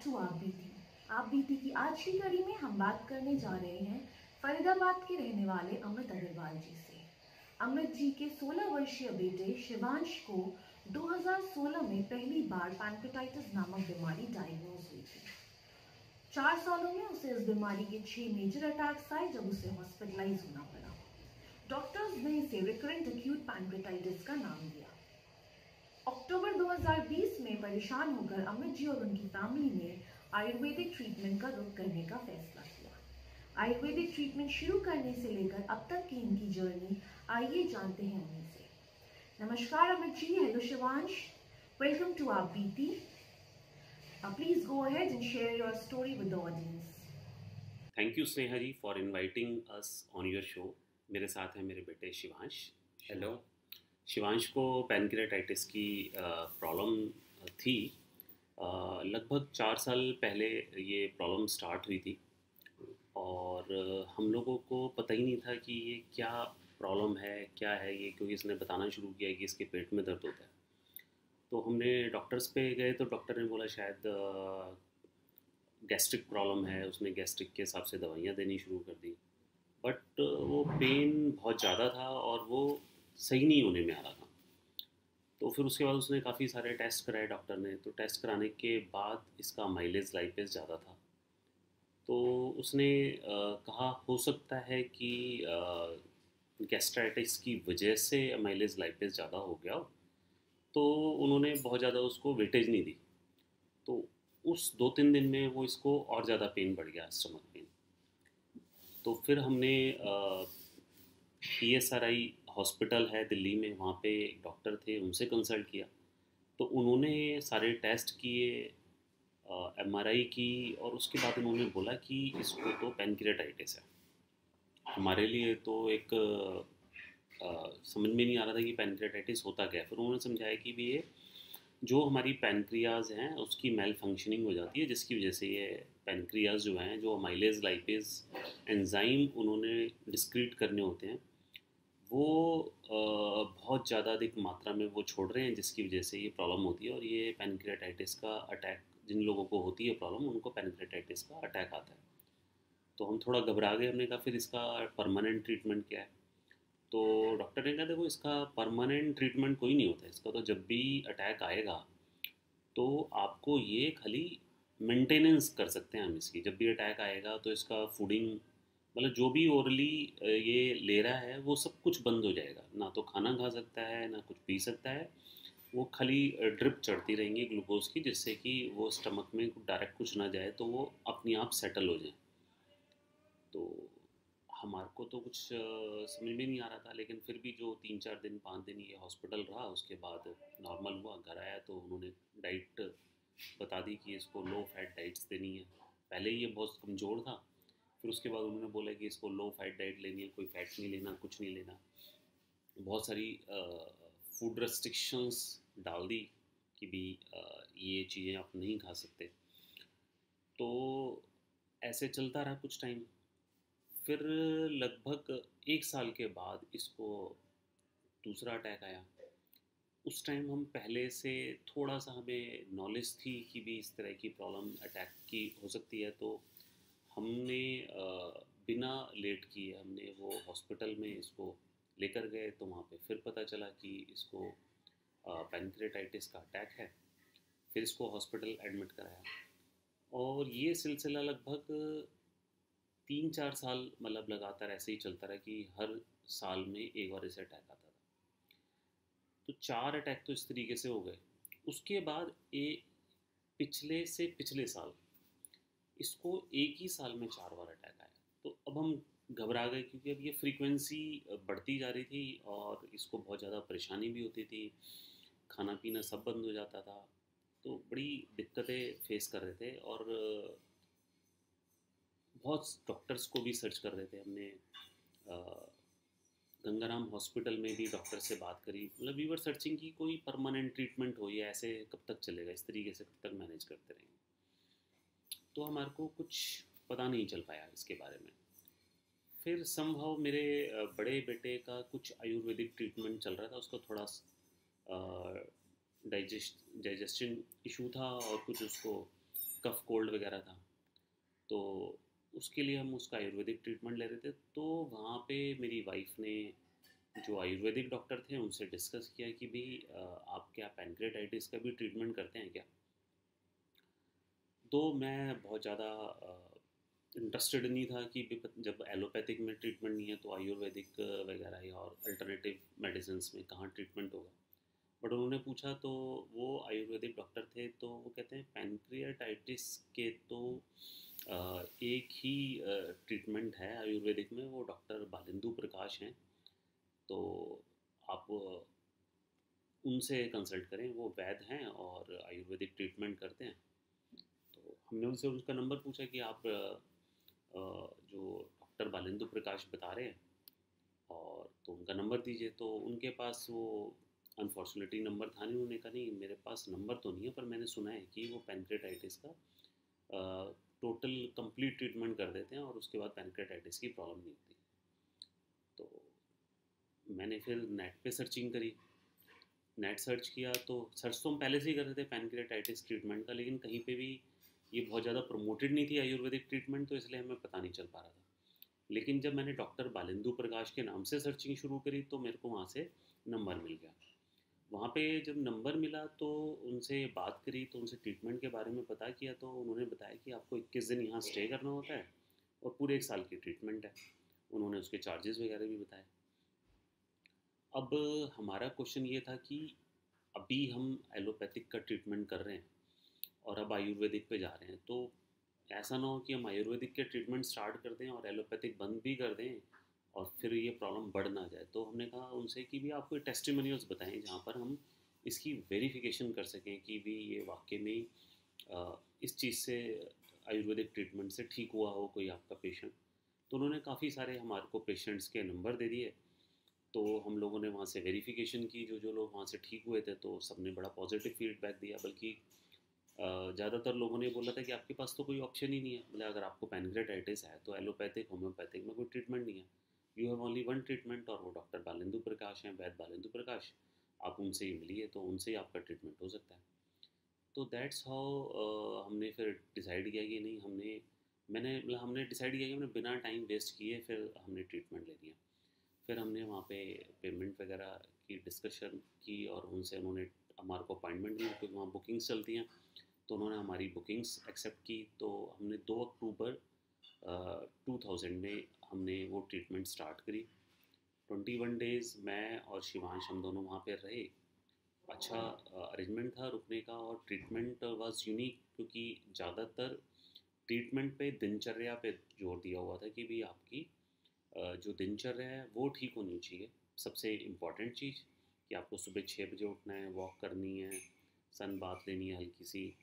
To Aap बीती की आज की कड़ी में हम बात करने जा रहे हैं फरीदाबाद के रहने वाले अमित अग्रवाल जी से। अमित जी के 16 वर्षीय बेटे शिवांश को 2016 में पहली बार पैनक्रेटाइटिस नामक बीमारी डायग्नोज हुई थी। 4 सालों में उसे इस बीमारी के 6 मेजर अटैक्स आए जब उसे हॉस्पिटलाइज होना पड़ा। डॉक्टर्स ने इसे रिकरेंट एक्यूट पैनक्रेटाइटिस का नाम दिया। अक्टूबर 2020 में परेशान होकर अमित जी और उनकी फैमिली ने आयुर्वेदिक ट्रीटमेंट का रुख करने का फैसला किया। आयुर्वेदिक ट्रीटमेंट शुरू करने से लेकर अब तक की इनकी जर्नी आइए जानते हैं उन्हीं से। नमस्कार Amit ji, hello Shivansh, welcome to Aap Beeti. Please go ahead and share your story with the audience. Thank you Sneha ji for inviting us on your show. मेरे साथ हैं मेरे बेटे शिवांश। हेलो। शिवांश को पैनक्रेटाइटिस की प्रॉब्लम थी। लगभग 4 साल पहले ये प्रॉब्लम स्टार्ट हुई थी और हम लोगों को पता ही नहीं था कि ये क्या प्रॉब्लम है, क्या है ये, क्योंकि इसने बताना शुरू किया कि इसके पेट में दर्द होता है। तो हमने डॉक्टर्स पे गए तो डॉक्टर ने बोला शायद गैस्ट्रिक प्रॉब्लम है। उसने गैस्ट्रिक के हिसाब से दवाइयाँ देनी शुरू कर दी, बट वो पेन बहुत ज़्यादा था और वो सही नहीं होने में आ रहा था। तो फिर उसके बाद उसने काफ़ी सारे टेस्ट कराए डॉक्टर ने। तो टेस्ट कराने के बाद इसका माइलेज लाइपेज ज़्यादा था। तो उसने कहा हो सकता है कि गैस्ट्राइटिस की वजह से माइलेज लाइपेज ज़्यादा हो गया हो। तो उन्होंने बहुत ज़्यादा उसको वेटेज नहीं दी। तो उस 2-3 दिन में वो इसको और ज़्यादा पेन बढ़ गया, स्टमक पेन। तो फिर हमने PSRI हॉस्पिटल है दिल्ली में, वहाँ पे एक डॉक्टर थे, उनसे कंसल्ट किया। तो उन्होंने सारे टेस्ट किए, MRI की, और उसके बाद उन्होंने बोला कि इसको तो पैनक्रेटाइटिस है। हमारे लिए तो एक समझ में नहीं आ रहा था कि पैनक्रेटाइटिस होता क्या है। फिर उन्होंने समझाया कि भी ये जो हमारी पैनक्रियाज हैं उसकी मेल फंक्शनिंग हो जाती है, जिसकी वजह से ये पैनक्रियाज जो हैं, जो माइलेज लाइपेज एंजाइम उन्होंने डिस्क्रीट करने होते हैं, वो बहुत ज़्यादा अधिक मात्रा में वो छोड़ रहे हैं, जिसकी वजह से ये प्रॉब्लम होती है। और ये पैनक्रेटाइटिस का अटैक जिन लोगों को होती है प्रॉब्लम, उनको पैनक्रेटाइटिस का अटैक आता है। तो हम थोड़ा घबरा गए। हमने कहा फिर इसका परमानेंट ट्रीटमेंट क्या है? तो डॉक्टर ने कहा देखो, इसका परमानेंट ट्रीटमेंट कोई नहीं होता। इसका तो जब भी अटैक आएगा तो आपको ये खाली मेंटेनेंस कर सकते हैं हम इसकी। जब भी अटैक आएगा तो इसका फूडिंग, मतलब जो भी ओरली ये ले रहा है वो सब कुछ बंद हो जाएगा। ना तो खाना खा सकता है, ना कुछ पी सकता है। वो खाली ड्रिप चढ़ती रहेंगी ग्लूकोज की, जिससे कि वो स्टमक में डायरेक्ट कुछ ना जाए, तो वो अपने आप सेटल हो जाए। तो हमारे को तो कुछ समझ में नहीं आ रहा था, लेकिन फिर भी जो 3-4 दिन 5 दिन ये हॉस्पिटल रहा, उसके बाद नॉर्मल हुआ। घर आया तो उन्होंने डाइट बता दी कि इसको लो फैट डाइट्स देनी है। पहले ही ये बहुत कमज़ोर था, फिर उसके बाद उन्होंने बोला कि इसको लो फैट डाइट लेनी है, कोई फैट नहीं लेना, कुछ नहीं लेना। बहुत सारी फूड रेस्ट्रिक्शंस डाल दी कि भी ये चीज़ें आप नहीं खा सकते। तो ऐसे चलता रहा कुछ टाइम। फिर लगभग 1 साल के बाद इसको दूसरा अटैक आया। उस टाइम हम पहले से थोड़ा सा हमें नॉलेज थी कि भी इस तरह की प्रॉब्लम अटैक की हो सकती है। तो हमने बिना लेट किए हमने वो हॉस्पिटल में इसको लेकर गए। तो वहाँ पे फिर पता चला कि इसको पैनक्रेटाइटिस का अटैक है। फिर इसको हॉस्पिटल एडमिट कराया, और ये सिलसिला लगभग 3-4 साल मतलब लगातार ऐसे ही चलता रहा कि हर साल में एक बार ऐसे अटैक आता था। तो 4 अटैक तो इस तरीके से हो गए। उसके बाद पिछले से पिछले साल इसको एक ही साल में 4 बार अटैक आया। तो अब हम घबरा गए, क्योंकि अब ये फ्रीक्वेंसी बढ़ती जा रही थी और इसको बहुत ज़्यादा परेशानी भी होती थी। खाना पीना सब बंद हो जाता था। तो बड़ी दिक्कतें फेस कर रहे थे, और बहुत डॉक्टर्स को भी सर्च कर रहे थे हमने। गंगाराम हॉस्पिटल में भी डॉक्टर से बात करी, मतलब वी वर सर्चिंग की कोई परमानेंट ट्रीटमेंट हो, या ऐसे कब तक चलेगा, इस तरीके से कब तक मैनेज करते रहेंगे। तो हमारे को कुछ पता नहीं चल पाया इसके बारे में। फिर संभव मेरे बड़े बेटे का कुछ आयुर्वेदिक ट्रीटमेंट चल रहा था। उसको थोड़ा डाइजेशन इशू था, और कुछ उसको कफ कोल्ड वगैरह था, तो उसके लिए हम उसका आयुर्वेदिक ट्रीटमेंट ले रहे थे। तो वहाँ पे मेरी वाइफ ने जो आयुर्वेदिक डॉक्टर थे उनसे डिस्कस किया कि भाई आप क्या पैनक्रेटाइटिस का भी ट्रीटमेंट करते हैं क्या। तो मैं बहुत ज़्यादा इंटरेस्टेड नहीं था कि जब एलोपैथिक में ट्रीटमेंट नहीं है तो आयुर्वेदिक वगैरह या और अल्टरनेटिव मेडिसिन में कहाँ ट्रीटमेंट होगा। बट उन्होंने पूछा तो वो आयुर्वेदिक डॉक्टर थे, तो वो कहते हैं पैनक्रियाटाइटिस के तो एक ही ट्रीटमेंट है आयुर्वेदिक में, वो डॉक्टर बालिंदु प्रकाश हैं। तो आप उनसे कंसल्ट करें, वो वैद हैं और आयुर्वेदिक ट्रीटमेंट करते हैं। तो हमने उनसे उसका नंबर पूछा कि आप जो डॉक्टर बालिंदु प्रकाश बता रहे हैं और तो उनका नंबर दीजिए। तो उनके पास वो अनफॉर्चुनेटली नंबर था नहीं। उन्होंने कहा नहीं मेरे पास नंबर तो नहीं है, पर मैंने सुना है कि वो पैनक्रेटाइटिस का टोटल कंप्लीट ट्रीटमेंट कर देते हैं और उसके बाद पैनक्रेटाइटिस की प्रॉब्लम नहीं होती। तो मैंने फिर नेट पे सर्चिंग करी, नेट सर्च किया तो सर्च तो हम पहले से ही कर रहे थे पैनक्रेटाइटिस ट्रीटमेंट का, लेकिन कहीं पे भी ये बहुत ज़्यादा प्रमोटेड नहीं थी आयुर्वेदिक ट्रीटमेंट, तो इसलिए हमें पता नहीं चल पा रहा था। लेकिन जब मैंने डॉक्टर बालिंदु प्रकाश के नाम से सर्चिंग शुरू करी तो मेरे को वहाँ से नंबर मिल गया। वहाँ पे जब नंबर मिला तो उनसे बात करी, तो उनसे ट्रीटमेंट के बारे में पता किया, तो उन्होंने बताया कि आपको 21 दिन यहाँ स्टे करना होता है और पूरे 1 साल की ट्रीटमेंट है। उन्होंने उसके चार्जेस वगैरह भी बताए। अब हमारा क्वेश्चन ये था कि अभी हम एलोपैथिक का ट्रीटमेंट कर रहे हैं और अब आयुर्वेदिक पे जा रहे हैं, तो ऐसा ना हो कि हम आयुर्वेदिक के ट्रीटमेंट स्टार्ट कर दें और एलोपैथिक बंद भी कर दें और फिर ये प्रॉब्लम बढ़ ना जाए। तो हमने कहा उनसे कि भी आप कोई टेस्टिमोनियल्स बताएं जहाँ पर हम इसकी वेरिफिकेशन कर सकें कि भी ये वाकई में इस चीज़ से आयुर्वेदिक ट्रीटमेंट से ठीक हुआ हो कोई आपका पेशेंट। तो उन्होंने काफ़ी सारे हमारे को पेशेंट्स के नंबर दे दिए। तो हम लोगों ने वहाँ से वेरिफिकेशन की, जो जो लोग वहाँ से ठीक हुए थे तो सबने बड़ा पॉजिटिव फीडबैक दिया। बल्कि ज़्यादातर लोगों ने बोला था कि आपके पास तो कोई ऑप्शन ही नहीं है, मतलब अगर आपको पैनक्रेटाइटिस है तो एलोपैथिक होम्योपैथिक में कोई ट्रीटमेंट नहीं है, you have only one treatment, और वो डॉक्टर बालिंदु प्रकाश हैं, वैद बालिंदु प्रकाश। आप उनसे ही मिलिए तो उनसे ही आपका ट्रीटमेंट हो सकता है। तो दैट्स हाउ हमने फिर डिसाइड किया कि नहीं, हमने डिसाइड किया कि हमने बिना टाइम वेस्ट किए फिर हमने ट्रीटमेंट ले लिया। फिर हमने वहाँ पे पेमेंट वगैरह की डिस्कशन की और उन्होंने हमारे को अपॉइंटमेंट दी, क्योंकि वहाँ बुकिंग्स चलती हैं। तो उन्होंने हमारी बुकिंग्स एक्सेप्ट की। तो हमने 2 अक्टूबर 2000 में हमने वो ट्रीटमेंट स्टार्ट करी। 21 डेज़ मैं और शिवांश हम दोनों वहाँ पे रहे। अच्छा अरेंजमेंट था रुकने का, और ट्रीटमेंट वाज यूनिक क्योंकि ज़्यादातर ट्रीटमेंट पे दिनचर्या पे जोर दिया हुआ था कि भी आपकी जो दिनचर्या है वो ठीक होनी चाहिए। सबसे इम्पॉर्टेंट चीज़ कि आपको सुबह 6 बजे उठना है, वॉक करनी है, सन बाथ लेनी है हल्की सी,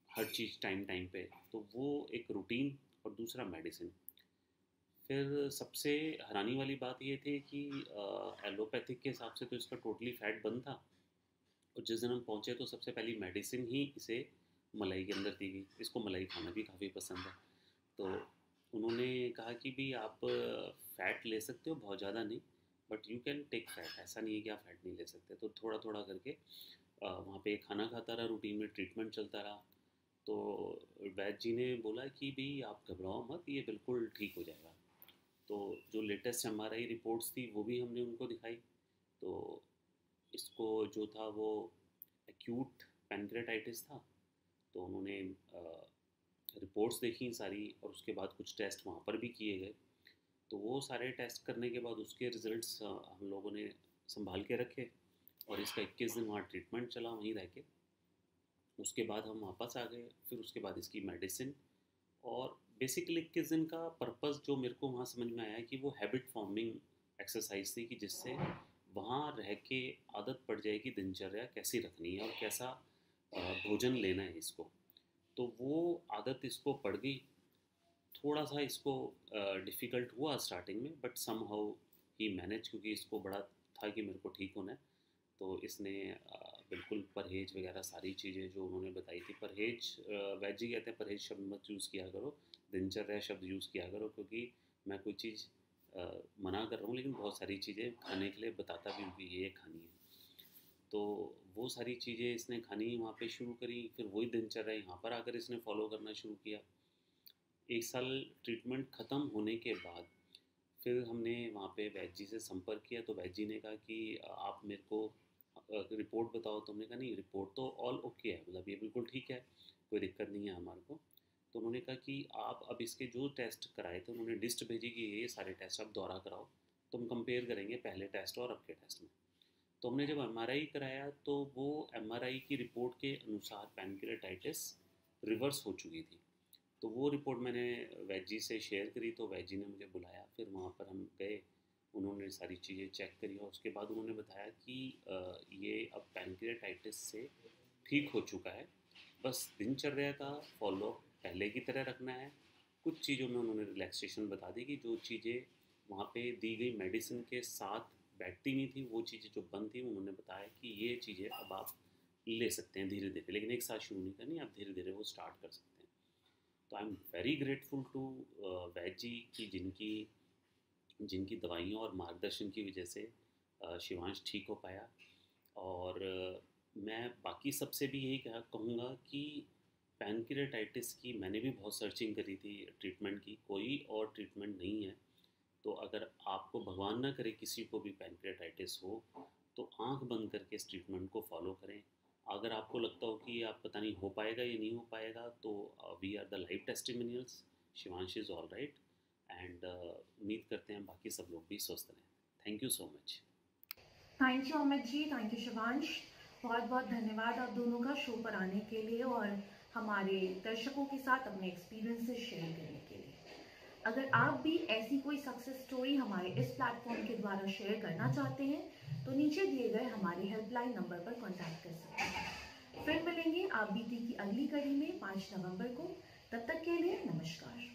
हर चीज़ टाइम टाइम पे। तो वो एक रूटीन, और दूसरा मेडिसिन। फिर सबसे हैरानी वाली बात ये थी कि एलोपैथिक के हिसाब से तो इसका टोटली फैट बंद था, और जिस दिन हम पहुँचे तो सबसे पहली मेडिसिन ही इसे मलाई के अंदर दी गई। इसको मलाई खाना भी काफ़ी पसंद है। तो उन्होंने कहा कि भी आप फ़ैट ले सकते हो, बहुत ज़्यादा नहीं, but you can take fat. ऐसा नहीं है कि आप फ़ैट नहीं ले सकते। तो थोड़ा थोड़ा करके वहाँ पे खाना खाता रहा, रूटीन में ट्रीटमेंट चलता रहा। तो वैद्य जी ने बोला कि भी आप घबराओ मत, ये बिल्कुल ठीक हो जाएगा। तो जो लेटेस्ट एमआरआई रिपोर्ट्स थी वो भी हमने उनको दिखाई। तो इसको जो था वो एक्यूट पैनक्रेटाइटिस था। तो उन्होंने रिपोर्ट्स देखी सारी, और उसके बाद कुछ टेस्ट वहाँ पर भी किए गए। तो वो सारे टेस्ट करने के बाद उसके रिज़ल्ट्स हम लोगों ने संभाल के रखे, और इसका 21 दिन वहाँ ट्रीटमेंट चला वहीं रह के। उसके बाद हम वापस आ गए। फिर उसके बाद इसकी मेडिसिन, और बेसिकली 21 दिन का पर्पस जो मेरे को वहाँ समझ में आया कि वो हैबिट फॉर्मिंग एक्सरसाइज थी, कि जिससे वहाँ रह के आदत पड़ जाएगी दिनचर्या कैसी रखनी है और कैसा भोजन लेना है इसको। तो वो आदत इसको पड़ गई। थोड़ा सा इसको डिफ़िकल्ट हुआ स्टार्टिंग में, but somehow he manage, क्योंकि इसको बड़ा था कि मेरे को ठीक होना है। तो इसने बिल्कुल परहेज वगैरह सारी चीज़ें जो उन्होंने बताई थी। परहेज वैद्य जी कहते हैं परहेज शब्द मत यूज़ किया करो, दिनचर्या शब्द यूज़ किया करो, क्योंकि मैं कोई चीज़ मना कर रहा हूँ लेकिन बहुत सारी चीज़ें खाने के लिए बताता भी हूँ कि ये खानी है। तो वो सारी चीज़ें इसने खानी वहाँ पे शुरू करी, फिर वही दिनचर्या यहाँ पर आकर इसने फॉलो करना शुरू किया। 1 साल ट्रीटमेंट ख़त्म होने के बाद फिर हमने वहाँ पे वैद्य जी से संपर्क किया, तो वैद्य जी ने कहा कि आप मेरे को रिपोर्ट बताओ। तो हमने कहा नहीं, रिपोर्ट तो ऑल ओके है, मतलब ये बिल्कुल ठीक है, कोई दिक्कत नहीं है हमारे को। तो उन्होंने कहा कि आप अब इसके जो टेस्ट कराए थे, उन्होंने लिस्ट भेजी कि ये सारे टेस्ट आप दोहरा कराओ, तो हम कंपेयर करेंगे पहले टेस्ट और अब के टेस्ट में। तो हमने जब एमआरआई कराया तो वो एमआरआई की रिपोर्ट के अनुसार पैनक्रेटाइटिस रिवर्स हो चुकी थी। तो वो रिपोर्ट मैंने वैद्य जी से शेयर करी, तो वैद्य जी ने मुझे बुलाया, फिर वहाँ पर हम गए, उन्होंने सारी चीज़ें चेक करी और उसके बाद उन्होंने बताया कि ये अब पैनक्रेटाइटिस से ठीक हो चुका है, बस दिनचर्या का फॉलो पहले की तरह रखना है। कुछ चीज़ों में उन्होंने रिलैक्सेशन बता दी कि जो चीज़ें वहाँ पे दी गई मेडिसिन के साथ बैठती नहीं थी, वो चीज़ें जो बंद थी, उन्होंने बताया कि ये चीज़ें अब आप ले सकते हैं धीरे धीरे, लेकिन एक साथ शुरू नहीं करनी, आप धीरे धीरे वो स्टार्ट कर सकते हैं। तो I am very grateful to Vaidya ji की जिनकी जिनकी दवाइयों और मार्गदर्शन की वजह से शिवांश ठीक हो पाया। और मैं बाकी सबसे भी यही कहूँगा कि पैनक्रेटाइटिस की मैंने भी बहुत सर्चिंग करी थी ट्रीटमेंट की, कोई और ट्रीटमेंट नहीं है। तो अगर आपको भगवान ना करे किसी को भी पैनक्रेटाइटिस हो, तो आंख बंद करके इस ट्रीटमेंट को फॉलो करें। अगर आपको लगता हो कि आप पता नहीं हो पाएगा या नहीं हो पाएगा, तो we are the live testimonials, Shivansh is all right, and उम्मीद करते हैं बाकी सब लोग भी स्वस्थ रहें। Thank you so much. Thank you Amit ji, thank you Shivansh, बहुत बहुत धन्यवाद आप दोनों का शो पर आने के लिए और हमारे दर्शकों के साथ अपने एक्सपीरियंसेस शेयर करने के लिए। अगर आप भी ऐसी कोई सक्सेस स्टोरी हमारे इस प्लेटफॉर्म के द्वारा शेयर करना चाहते हैं तो नीचे दिए गए हमारे हेल्पलाइन नंबर पर कॉन्टैक्ट कर सकते हैं। फिर मिलेंगे आप बीती की अगली कड़ी में 5 नवंबर को। तब तक के लिए नमस्कार।